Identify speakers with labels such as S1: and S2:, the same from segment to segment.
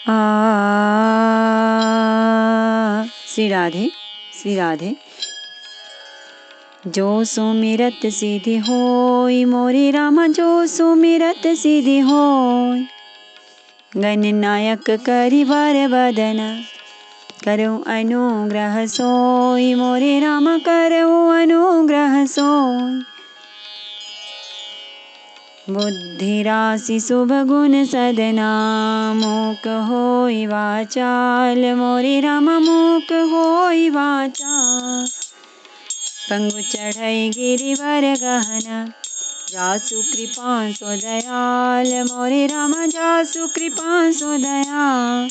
S1: आ श्री राधे श्री राधे। जो सुमिरत सिद्धि होय मोरे रामा, जो सुमिरत सिद्धि होय। गणनायक करिवर बदन, करो अनुग्रह सोय मोरे रामा, करो अनुग्रह सोय। बुद्धि राशि शुभ गुण सदना, मूक होय वाचाल मोरे रामा, मूक होय वाचाल। पंगु चढ़ई गिरिवर गहना, जासु कृपा सो दयाल मोरे रामा, जासु कृपा सो दयाल।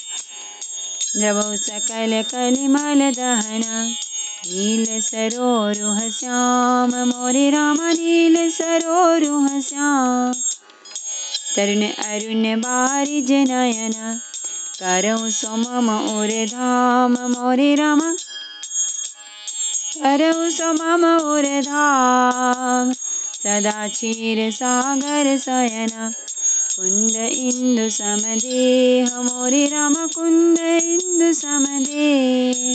S1: द्रवौ सकल कलिमल दहना, नील सरोरुह श्याम मोरे रामा, नील सरोरुह श्याम। तरुण अरुण बारिज नयन, करौ सो मम ओर धाम मोरे रामा, करौ सो मम ओर धाम। सदा क्षीर सागर शयन, कुंद इंदु समदेह मोरे रामा, कुंद इंदु समदेह।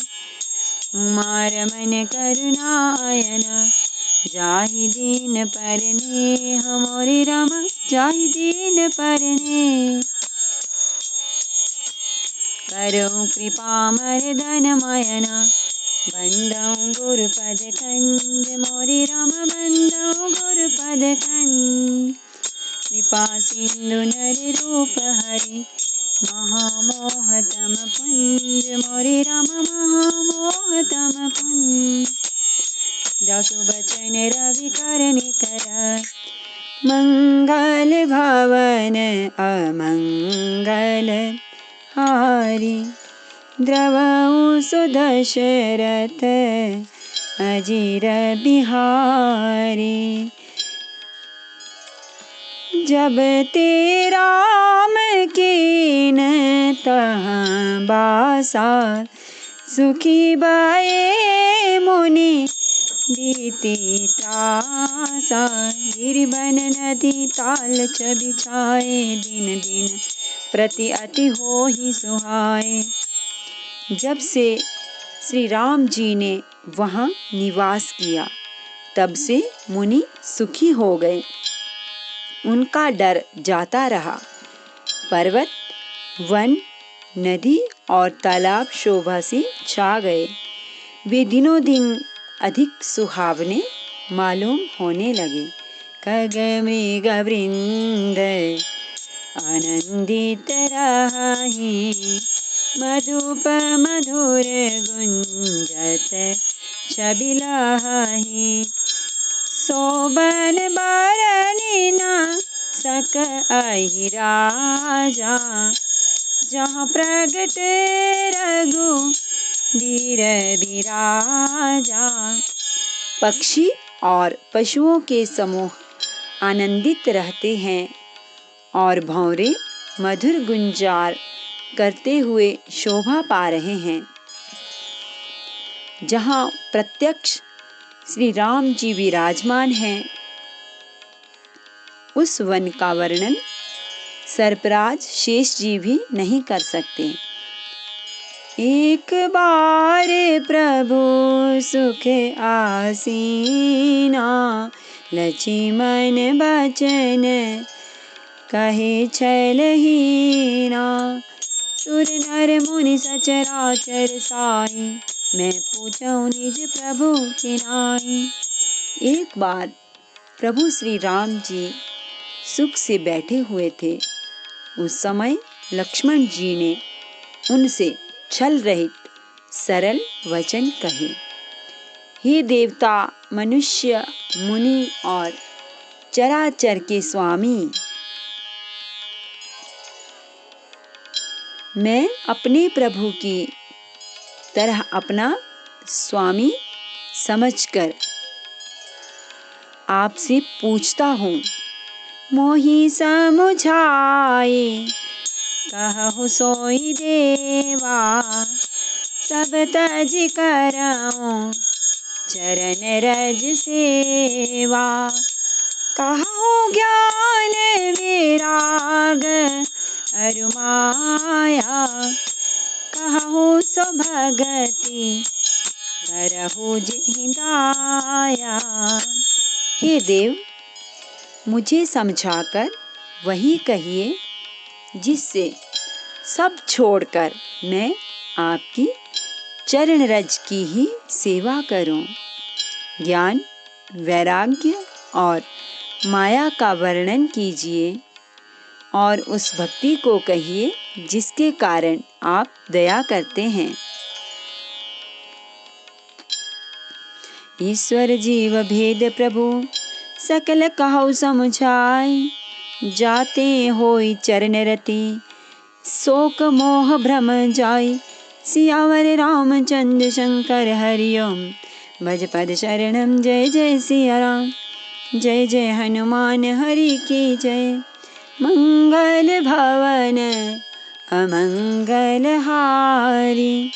S1: उमारमन करुणायन, जाहि दीन परनेह मोरे रामा, जाहि दीन परनेह। करौ कृपा मर्दन मयन, बंदौ गुरुपद कंज मोरे रामा, बंदौ गुरुपद कंज। कृपा सिंधु नर रूप हरि, महामोहतम पुंज मोरे रामा, महामोहतम पुंज। जासु बचन रवि कर निकर, मंगल भवन अमंगल हारी। द्रवौ सुदशरथ अजिर बिहारी। जब ते राम कीन तहाँ बासा, सुखी भये मुनि बीती त्रासा। गिरिवन नदी ताल च बिछाए, दिन दिन प्रति अति होहि सुहाए। जब से श्री राम जी ने वहाँ निवास किया, तब से मुनि सुखी हो गए, उनका डर जाता रहा। पर्वत, वन, नदी और तालाब शोभा से छा गए। वे दिनों दिन अधिक सुहावने मालूम होने लगे। खग मृग वृंद आनंदित रहि, मधुप मधुर गुंजत छबि लहि। शोभन बरनि न सक अहि राजा, जहाँ प्रगट रघुबीर बिराजा। पक्षी और पशुओं के समूह आनंदित रहते हैं और भंवरे मधुर गुंजार करते हुए शोभा पा रहे हैं। जहाँ प्रत्यक्ष श्री राम जी विराजमान हैं, उस वन का वर्णन सर्पराज शेष जी भी नहीं कर सकते। एक बार प्रभु सुख आसीना, लक्ष्मण बचन कहे छलहीना। सुर नर मुनि सचराचर साई, मैं पूछऊँ निज प्रभु के नाई। एक बार प्रभु श्री राम जी सुख से बैठे हुए थे। उस समय लक्ष्मण जी ने उनसे छल रहित सरल वचन कहे। हे देवता, मनुष्य, मुनि और चराचर के स्वामी, मैं अपने प्रभु की तरह अपना स्वामी समझकर आपसे पूछता हूँ। मोहि समुझाए कहु सोई देवा, सब तज करऊँ चरण रज सेवा। कहु ज्ञान विराग अरु माया, कहूँ सो भगति करहु जेहि दाया। हे देव, मुझे समझाकर वही कहिए जिससे सब छोड़कर मैं आपकी चरण रज की ही सेवा करूं। ज्ञान, वैराग्य और माया का वर्णन कीजिए और उस भक्ति को कहिए जिसके कारण आप दया करते हैं। ईश्वर जीव भेद प्रभु सकल कहु समुझाई, जाते होई चरण रति शोक मोह भ्रम जाई। सियावर रामचंद्र शंकर हरिओम, भज पद शरणम जय जय सिया राम। जय जय हनुमान हरि की जय, मंगल भवन अमंगल हारी।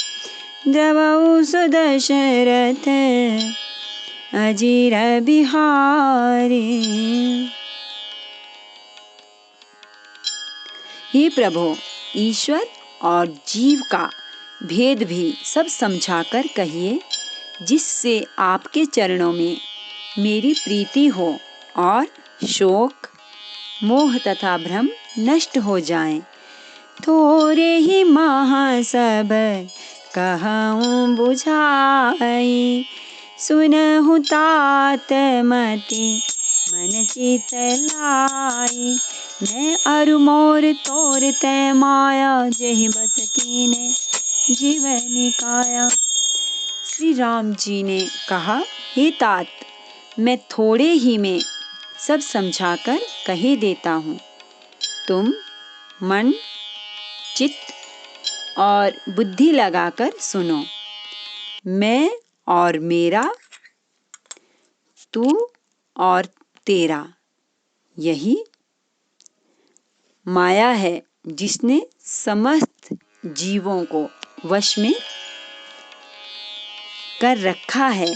S1: द्रवहु सुदशरथ अजीर बिहारी। हे प्रभु, ईश्वर और जीव का भेद भी सब समझाकर कहिए जिससे आपके चरणों में मेरी प्रीति हो और शोक, मोह तथा भ्रम नष्ट हो जाएं। थोरे ही महा सब कहूँ बुझाई, सुनहु तात मति मन चित लाई। मैं अरु मोर तोर तै माया, जेहि बस कीने जीवन काया। श्री राम जी ने कहा, हे तात, मैं थोड़े ही में सब समझाकर कह देता हूँ। तुम मन, चित्त और बुद्धि लगाकर सुनो। मैं और मेरा, तू और तेरा, यही माया है जिसने समस्त जीवों को वश में कर रखा है।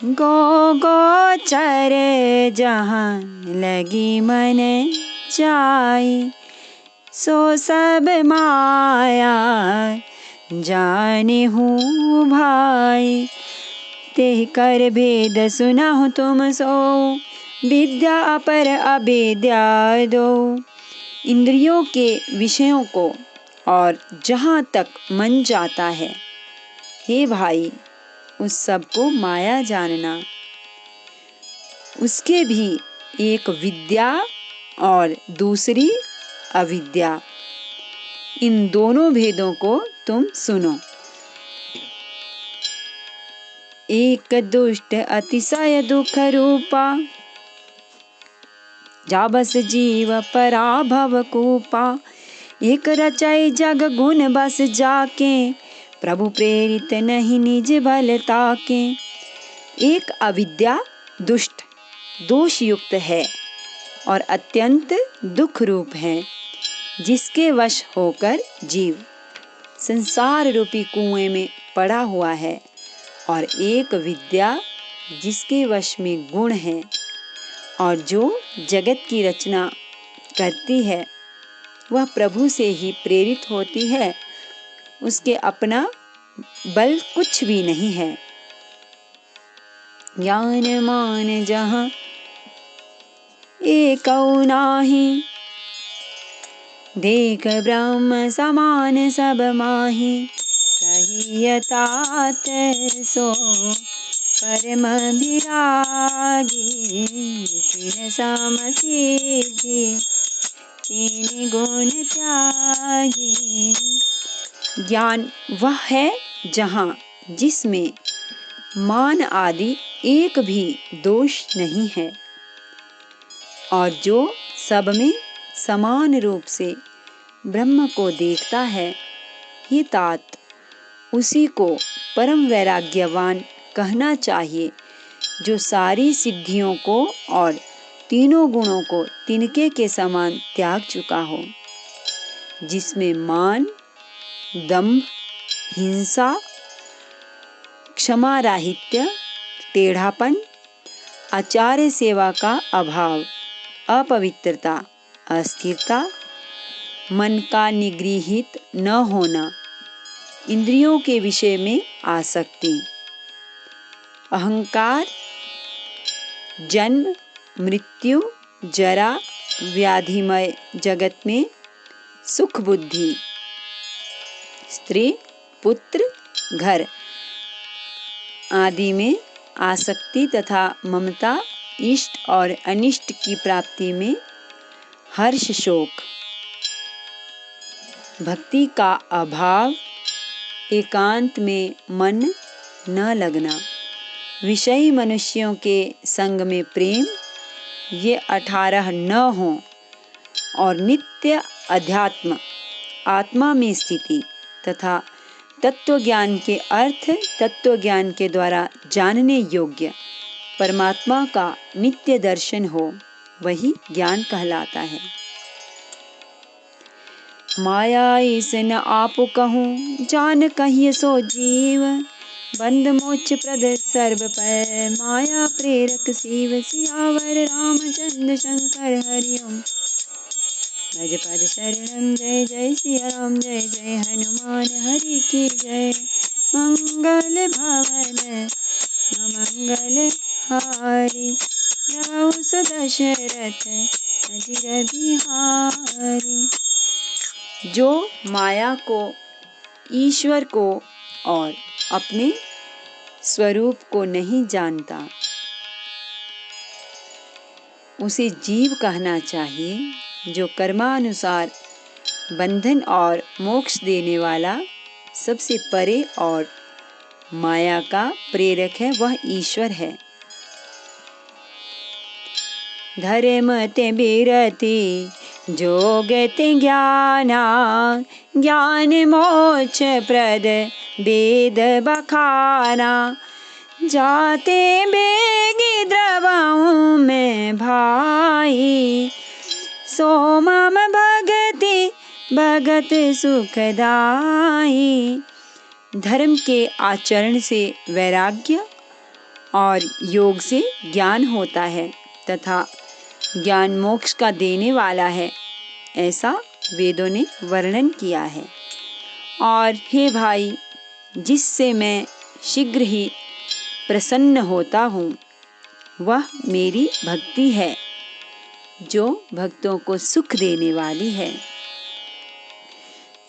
S1: गो गोचर जहाँ लगी मन जाई, सो सब माया जाने हूँ भाई। ते कर भेद सुनहु तुम सो, विद्या अपर अविद्या दो। इंद्रियों के विषयों को और जहाँ तक मन जाता है, हे भाई, उस सब को माया जानना। उसके भी एक विद्या और दूसरी अविद्या, इन दोनों भेदों को तुम सुनो। एक दुष्ट अतिशय दुख रूपा, जाबस जीव पराभव कूपा। एक रचई जग गुण बस जाके, प्रभु प्रेरित नहीं निज बल ताके। एक अविद्या दुष्ट, दोष युक्त है और अत्यंत दुख रूप है, जिसके वश होकर जीव संसार रूपी कुएं में पड़ा हुआ है। और एक विद्या जिसके वश में गुण है और जो जगत की रचना करती है, वह प्रभु से ही प्रेरित होती है, उसके अपना बल कुछ भी नहीं है। ज्ञान मान जहाँ एकौ नाहि, देख ब्रह्म समान सब माहि। कहिय तात सो परम विरागी, तिन सम सिद्धि तीन गुण त्यागी। ज्ञान वह है जहाँ जिसमें मान आदि एक भी दोष नहीं है और जो सब में समान रूप से ब्रह्म को देखता है। ही तात, उसी को परम वैराग्यवान कहना चाहिए, जो सारी सिद्धियों को और तीनों गुणों को तिनके के समान त्याग चुका हो, जिसमें मान, दंभ, हिंसा, क्षमा राहित्य, टेढ़ापन, आचार्य सेवा का अभाव, अपवित्रता, अस्थिरता, मन का निगृहित न होना, इंद्रियों के विषय में आसक्ति, अहंकार, जन्म मृत्यु जरा व्याधिमय जगत में सुख बुद्धि, स्त्री पुत्र घर आदि में आसक्ति तथा ममता, इष्ट और अनिष्ट की प्राप्ति में हर्ष शोक, भक्ति का अभाव, एकांत में मन न लगना, विषयी मनुष्यों के संग में प्रेम, ये 18 न हो और नित्य अध्यात्म आत्मा में स्थिति तथा तत्व ज्ञान के अर्थ तत्व ज्ञान के द्वारा जानने योग्य परमात्मा का नित्य दर्शन हो, वही ज्ञान कहलाता है। माया ईसन आप कहूँ जान कहिए सो जीव, बंद मोक्ष प्रद सर्व पर माया प्रेरक शिव। सियावर रामचंद्र शंकर हरिओम। भज पद शरणम जय जय सिया राम जय जय हनुमान हरि की जय। मंगल भवन मंगल हारी जाऊ दशरथ अजिर बिहारी। जो माया को, ईश्वर को और अपने स्वरूप को नहीं जानता, उसे जीव कहना चाहिए। जो कर्मानुसार बंधन और मोक्ष देने वाला, सबसे परे और माया का प्रेरक है, वह ईश्वर है। धर्म ते बिरति जोगते ज्ञाना, ज्ञान मोक्ष प्रद वेद बखाना। जाते बेगी द्रवाऊं में भाई, सो मम भगति भगत सुखदाई। धर्म के आचरण से वैराग्य और योग से ज्ञान होता है तथा ज्ञान मोक्ष का देने वाला है, ऐसा वेदों ने वर्णन किया है। और हे भाई, जिससे मैं शीघ्र ही प्रसन्न होता हूँ, वह मेरी भक्ति है, जो भक्तों को सुख देने वाली है।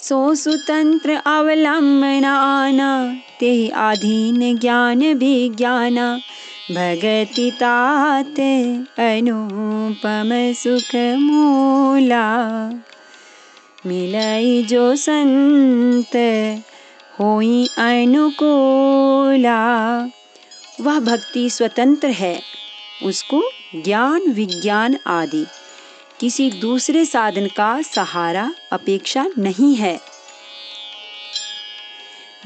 S1: सो सुतंत्र अवलंबनाना, तेहि आधीन ज्ञान विज्ञाना। भगति तात अनुपम सुख मूला, मिलई जो संत होई अनुकूला। वह भक्ति स्वतंत्र है, उसको ज्ञान विज्ञान आदि किसी दूसरे साधन का सहारा अपेक्षा नहीं है।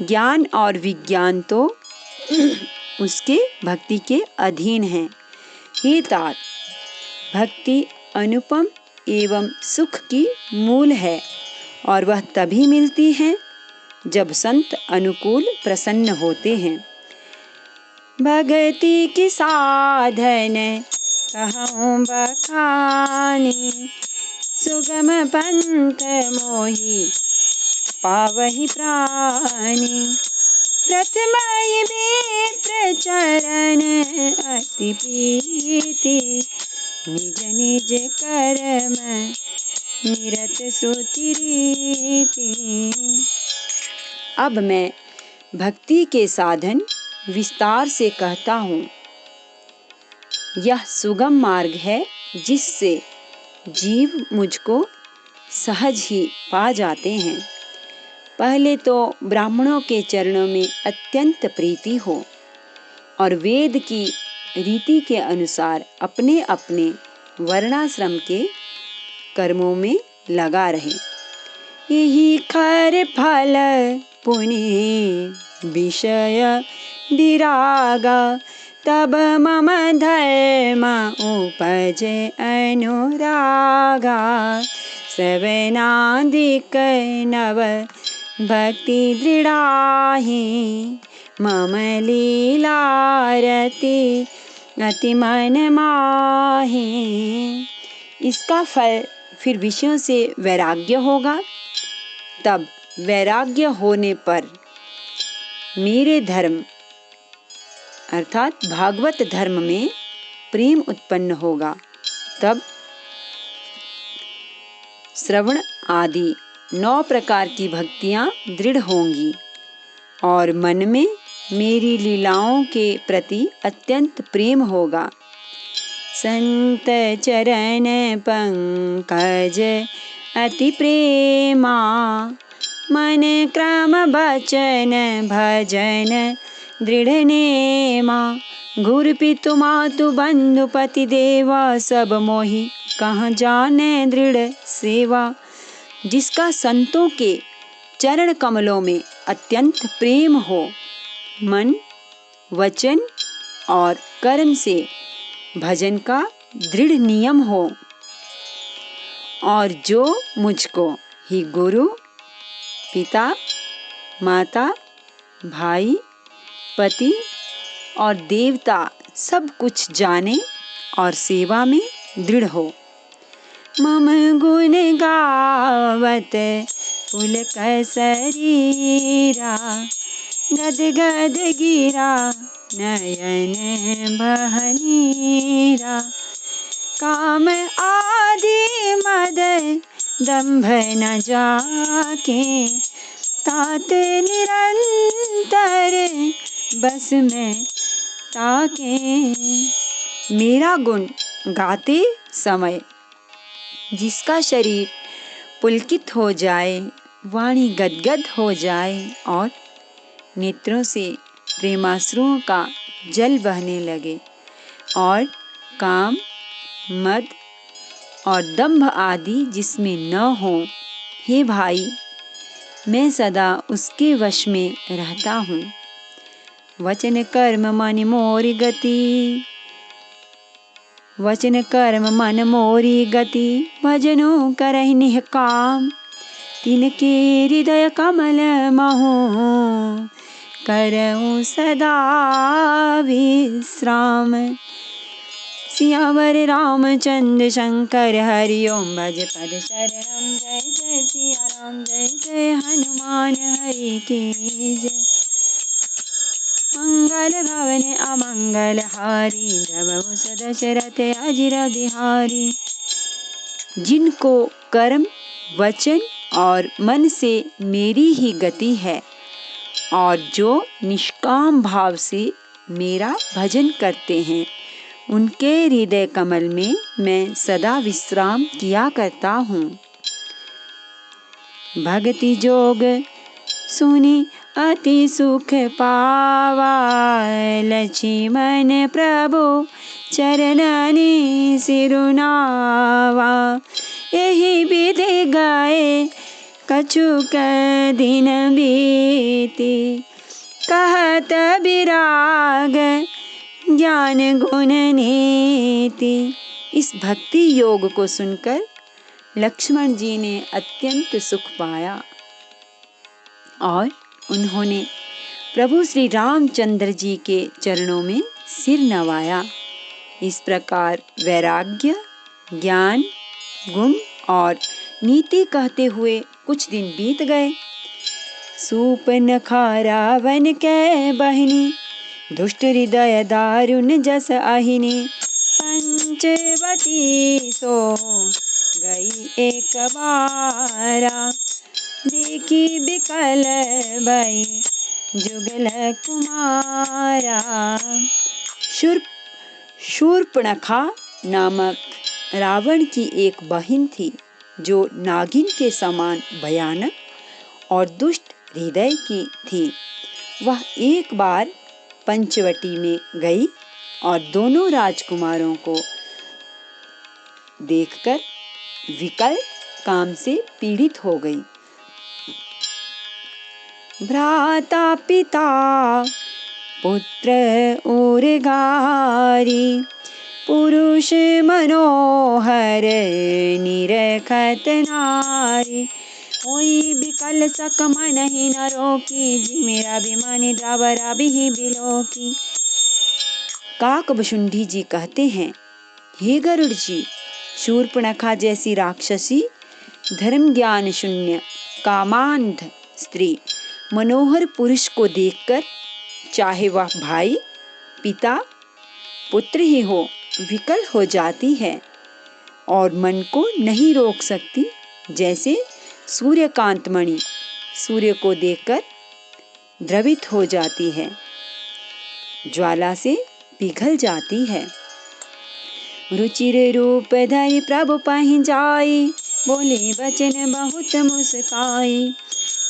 S1: ज्ञान और विज्ञान तो उसके भक्ति के अधीन हैं। हे तात, भक्ति अनुपम एवं सुख की मूल है और वह तभी मिलती है जब संत अनुकूल प्रसन्न होते हैं। भक्ति की साधन कहूँ बखानी, सुगम पंथ मोहि पावहि प्राणी। प्रथम मित्र चरण अति प्रीति, निज निज कर्म निरत श्रुति रीति। अब मैं भक्ति के साधन विस्तार से कहता हूँ। यह सुगम मार्ग है जिससे जीव मुझको सहज ही पा जाते हैं। पहले तो ब्राह्मणों के चरणों में अत्यंत प्रीति हो और वेद की रीति के अनुसार अपने अपने वर्णाश्रम के कर्मों में लगा रहे। यही खर फल पुण्य विषय विरागा, तब मम धर्म उपजे अनुरागा। श्रवणादिक नव भक्ति दृढ़ाहि, मम लीलारति अति मन माहि। इसका फल फिर विषयों से वैराग्य होगा। तब वैराग्य होने पर मेरे धर्म अर्थात भागवत धर्म में प्रेम उत्पन्न होगा। तब श्रवण आदि 9 प्रकार की भक्तियां दृढ़ होंगी और मन में मेरी लीलाओं के प्रति अत्यंत प्रेम होगा। संत चरण पंकज अति प्रेमा, मन क्रम बचन भजन दृढ़ नेमा। गुरु पितु मातु बंधु पति देवा, सब मोहि कहाँ जाने दृढ़ सेवा। जिसका संतों के चरण कमलों में अत्यंत प्रेम हो, मन वचन और कर्म से भजन का दृढ़ नियम हो, और जो मुझको ही गुरु पिता माता भाई पति और देवता सब कुछ जाने और सेवा में दृढ़ हो। मम गुण गावत पुलक शरीरा, गद गद गिरा नयन बहनीरा। काम आदि मद दंभ न जाके, तात निरंतर बस में ताके। मेरा गुण गाते समय जिसका शरीर पुलकित हो जाए, वाणी गदगद हो जाए और नेत्रों से प्रेमाश्रुओं का जल बहने लगे, और काम मद और दंभ आदि जिसमें न हो, हे भाई मैं सदा उसके वश में रहता हूँ। वचन कर्म मन मोरी गति, वचन कर्म मन मोरी गति, भजनो करहि निष्काम। तिनके हृदय कमल महु, करऊं सदा विश्राम। सियावर रामचंद्र शंकर हरि ओम, भज पद शरणम। जय जय सिया राम, जय जय हनुमान हरि के जय। मंगल भवन अमंगल हारी, प्रभु सदशरथ अजिर बिहारी। जिनको कर्म वचन और मन से मेरी ही गति है, और जो निष्काम भाव से मेरा भजन करते हैं, उनके हृदय कमल में मैं सदा विश्राम किया करता हूँ। भक्ति जोग सुनी अति सुख पावा, लक्ष्मण प्रभु चरणनि सिरुनावा। यही विधि गाए कछुक दिन बीती, कहत विराग ज्ञान गुण नीति। इस भक्ति योग को सुनकर लक्ष्मण जी ने अत्यंत सुख पाया और उन्होंने प्रभु श्री रामचंद्र जी के चरणों में सिर नवाया। इस प्रकार वैराग्य ज्ञान गुण और नीति कहते हुए कुछ दिन बीत गए। सूपनखा रावण के बहिनी, दुष्ट हृदय दारुण जस अहिनी। पंचवटी सो गई एक बारा, देखी बिकल भई जुगल कुमारा। शूर्पणखा नामक रावण की एक बहन थी, जो नागिन के समान भयानक और दुष्ट हृदय की थी। वह एक बार पंचवटी में गई और दोनों राजकुमारों को देखकर विकल काम से पीड़ित हो गई। भ्राता पिता पुत्र उर्गारी, पुरुष मनोहर निरखत नारी। होई बिकल सक मन ही न रोकी, जी मेरा बिमानी द्रावरा भी बिलोकी। काकभुशुंडी जी कहते हैं, हे गरुड़ जी, शूर्पणखा जैसी राक्षसी, धर्म ज्ञान शून्य कामांध स्त्री मनोहर पुरुष को देखकर, चाहे वह भाई, पिता, पुत्र ही हो, विकल हो जाती है और मन को नहीं रोक सकती। जैसे सूर्यकांत मणि सूर्य को देखकर द्रवित हो जाती है, ज्वाला से पिघल जाती है। रुचिर रूप धरि प्रभु पहि जाई, बोले बचन बहुत मुस्काई।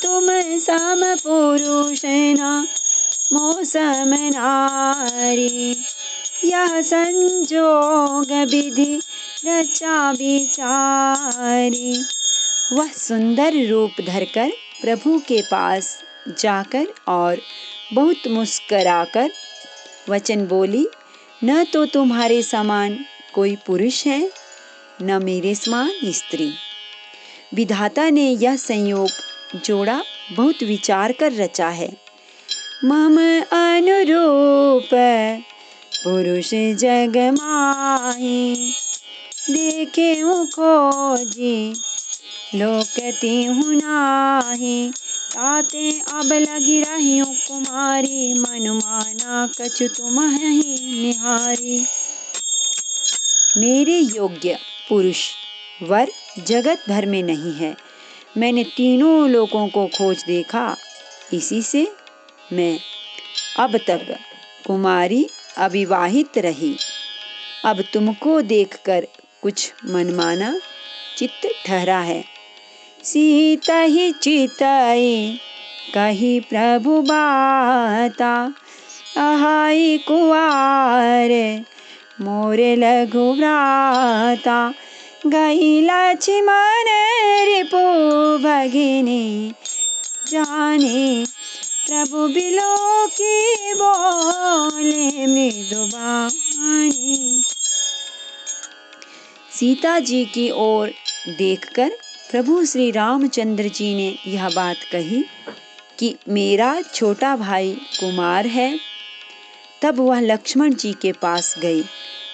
S1: तुम सम पुरुष न मोह सम नारी, यह संजोग विधि रचा विचारी। वह सुंदर रूप धरकर प्रभु के पास जाकर और बहुत मुस्कराकर वचन बोली, न तो तुम्हारे समान कोई पुरुष है, न मेरे समान स्त्री। विधाता ने यह संयोग जोड़ा बहुत विचार कर रचा है। मम अनुरूप पुरुष जग माही, देखे खोजी लोकति हूँ नाही। ताते अब लगी रही कुमारी, मन माना कछु तुम ही निहारी। मेरे योग्य पुरुष वर जगत भर में नहीं है। मैंने तीनों लोगों को खोज देखा, इसी से मैं अब तक कुमारी अविवाहित रही। अब तुमको देखकर कुछ मनमाना चित्त ठहरा है। सीता ही चिताई कही प्रभु बाता, अहाई कुआर मोरे लघु भ्राता। गई लक्ष्मण रिपु भगिनी, जाने प्रभु बिलो की बोले मृदु बानी। सीता जी की ओर देखकर प्रभु श्री रामचंद्र जी ने यह बात कही कि मेरा छोटा भाई कुमार है। तब वह लक्ष्मण जी के पास गई।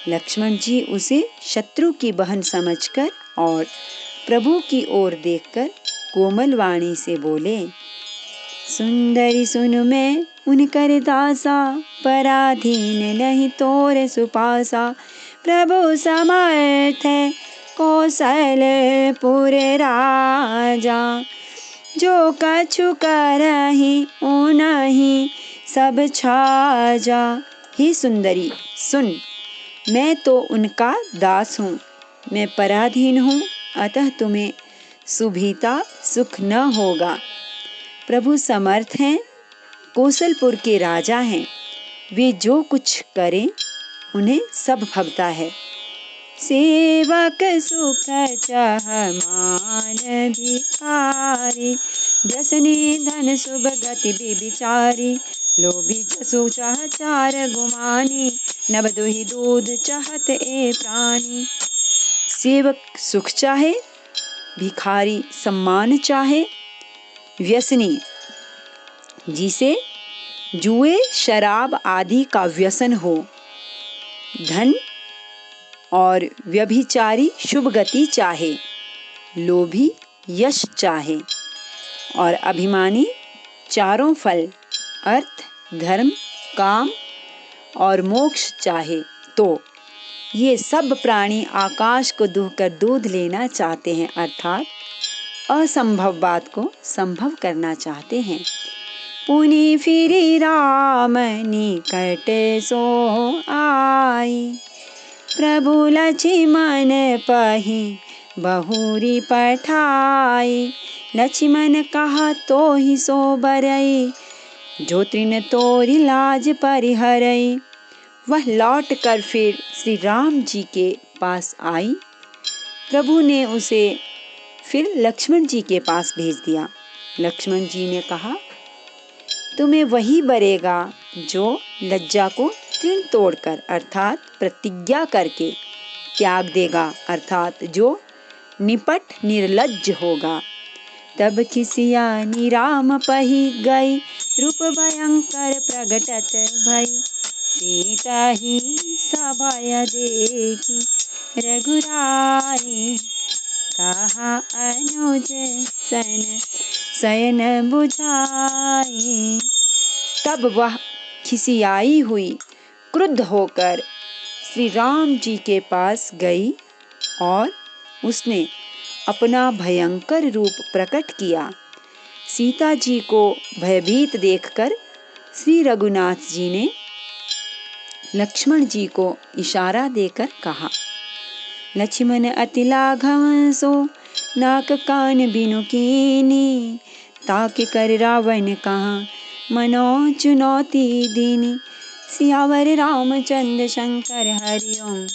S1: लक्ष्मण जी उसे शत्रु की बहन समझकर और प्रभु की ओर देखकर कोमल वाणी से बोले, सुंदरी सुन मैं उनकर दासा, पराधीन नहीं तोर सुपासा। प्रभु समर्थ कौशलपुर राजा, जो कछु करहि उनहि सब छाजा। ही सुंदरी सुन, मैं तो उनका दास हूँ, मैं पराधीन हूँ, अतः तुम्हें सुभीता सुख न होगा। प्रभु समर्थ हैं, कौशलपुर के राजा हैं, वे जो कुछ करें उन्हें सब भवता है। सेवक सुख चाह मान भिखारी, व्यसनी धन शुभ गति विचारी। लोभी जसु चाह चार गुमानी, नभ दुहि दूध चाहत ए प्राणी। सेवक सुख चाहे, भिखारी सम्मान चाहे, व्यसनी जिसे जुए शराब आदि का व्यसन हो, धन और व्यभिचारी शुभ गति चाहे, लोभी यश चाहे और अभिमानी चारों फल अर्थ, धर्म, काम और मोक्ष चाहे, तो ये सब प्राणी आकाश को दुहकर दूध लेना चाहते हैं, अर्थात असंभव बात को संभव करना चाहते हैं। पुनि फिरि राम निकट सो आई, प्रभु लक्ष्मण पहि बहुरी पठाई। लक्ष्मण कहा तो ही सो बरई, जो तृण तोरी लाज परिहरई। वह लौट कर फिर श्री राम जी के पास आई। प्रभु ने उसे फिर लक्ष्मण जी के पास भेज दिया। लक्ष्मण जी ने कहा, तुम्हें वही बरेगा जो लज्जा को तृण तोड़कर अर्थात प्रतिज्ञा करके त्याग देगा, अर्थात जो निपट निर्लज्ज होगा। तब खिसियानी राम पही गई, रूप भयंकर प्रगटत भई। सीता ही सभय देखी, रघुराई, कहा अनुज सन शयन बुझाई। तब वह खिसियाई हुई क्रुद्ध होकर श्री राम जी के पास गई और उसने अपना भयंकर रूप प्रकट किया। सीता जी को भयभीत देखकर श्री रघुनाथ जी ने लक्ष्मण जी को इशारा देकर कहा, लक्ष्मण अति लाघव सो नाक कान बिनु कीनी, ताके कर रावण कहा मनो चुनौती दीनी। सियावर रामचंद्र शंकर हरि ओम।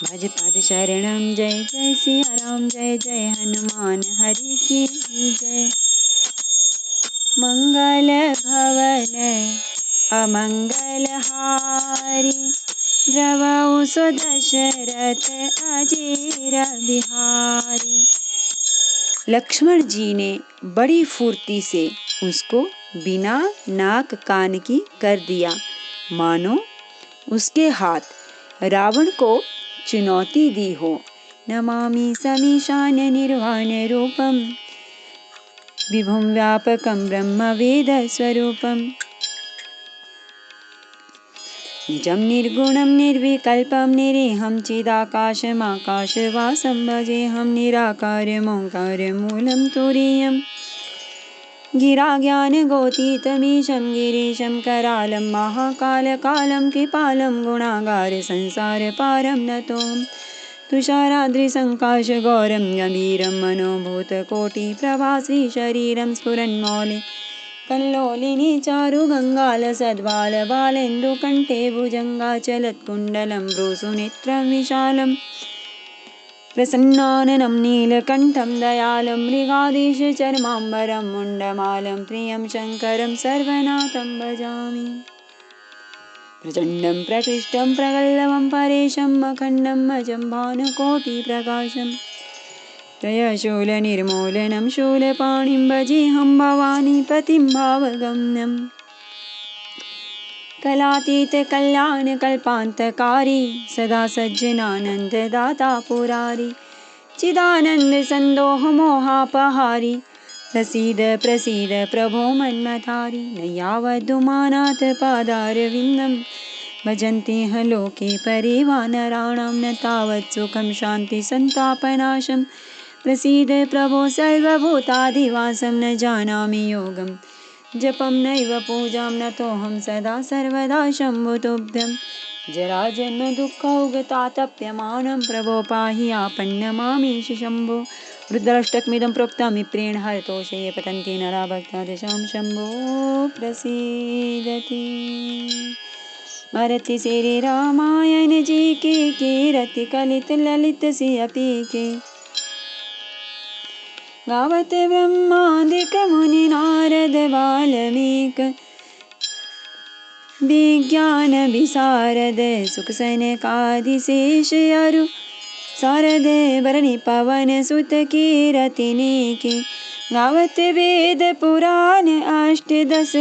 S1: भज पद शरणम, जय जय सिया राम, जय जय हनुमान हरि की जय। मंगल भवन अमंगल हारी, द्रवहु सो दशरथ अजीर बिहारी। लक्ष्मण जी ने बड़ी फुर्ती से उसको बिना नाक कान की कर दिया, मानो उसके हाथ रावण को चुनौती दी हो। नमामि समीशान निर्वाण रूपम, विभुं व्यापकं ब्रह्म वेद स्वरूपम। निजं निर्गुणं निर्विकल्पं निरीहं चिदाकाशमाकाशवासं भजेऽहं निराकारमोङ्कारमूलं तुरीयम्। गिराज्ञानगोतीतमीशं गिरीशं करालं महाकालकालं कृपालं गुणागार संसारपारं नतोऽहं। तुषाराद्रिसङ्काशगौरं गम्भीरं मनोभूतकोटिप्रभाश्री शरीरं स्फुरन्मौले कल्लोलिनी चारुगङ्गालसद्बालबालेन्दुकण्ठे भुजङ्गाचलत्कुण्डलं भ्रूसुनेत्रं विशालं प्रसन्नाननं नीलकण्ठं दयालं मृगाधीशचर्माम्बरं मुण्डमालं प्रियं शङ्करं सर्वनाथं भजामि। प्रचण्डं प्रकृष्टं प्रगल्भं परेशम् अखण्डं अजं भानुकोटिप्रकाशं त्रयशूलनिर्मूलनं शूलपाणिं भजेऽहं भवानीपतिं भावगम्यम्। कलातीतकल्याणकल्पान्तकारी सदा सज्जनानन्ददाता पुरारी, चिदानन्दसन्दोहमोहापहारी, प्रसीद प्रसीद प्रभो मन्मथारी। न यावदुमानाथ पादारविन्दं भजन्ति ह लोके परिवानराणां, न तावत् सुखं शान्ति सन्तापनाशं। प्रसीद प्रभो सर्वभूताधिवासं, न जानामि योगं जपं नैव पूजां, नतोऽहं सदा सर्वदा शम्भो तुभ्यं। जराजन्म दुःखौगतातप्यमानं प्रभो पाहि आपन्नमामीश शम्भो। रुद्राष्टकमिदं प्रोक्तं विप्रेण हरतोषे, ये पतन्ति नरा भक्ता तेषां शम्भो प्रसीदति। भरति श्री रामायण जी की कीरति कलित ललित सियपि के, गावत ब्रह्मादिक मुनि नारद वाल्मीक, विज्ञान विशारद सुख सनकादिशेष अरु, शारद भरणी पवन सुत कीरति की। गावत वेद पुराण अष्टदश,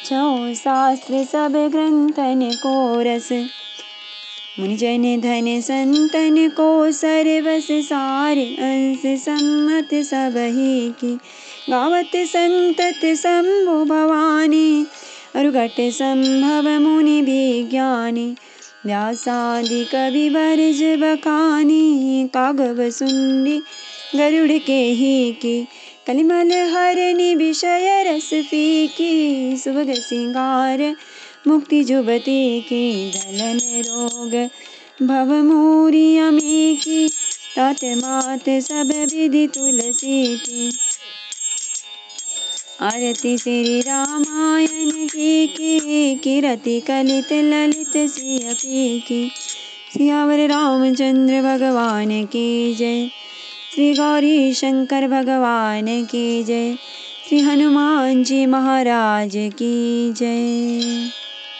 S1: छौ शास्त्र सब ग्रंथन को रस। मुनिजन धन संतन को सर्वस सार, अंश सम्मत सबहि की। गावत संतत शंभु भवानी, अरुघट संभव मुनि विज्ञानी। व्यासादि कवि बरज बखानी, कागभ सुंडी गरुड़ के ही की। कलिमल हरनि विषय रस फीकी, सुभग सिंगार मुक्ति जुबती की। दलन रोग भव मूरि अमी की, तात मात सब विधि तुलसी की। आरती श्री रामायण की कीरति कलित ललित सियपि की। सियावर रामचंद्र भगवान की जय, श्री गौरी शंकर भगवान की जय, श्री हनुमान जी महाराज की जय।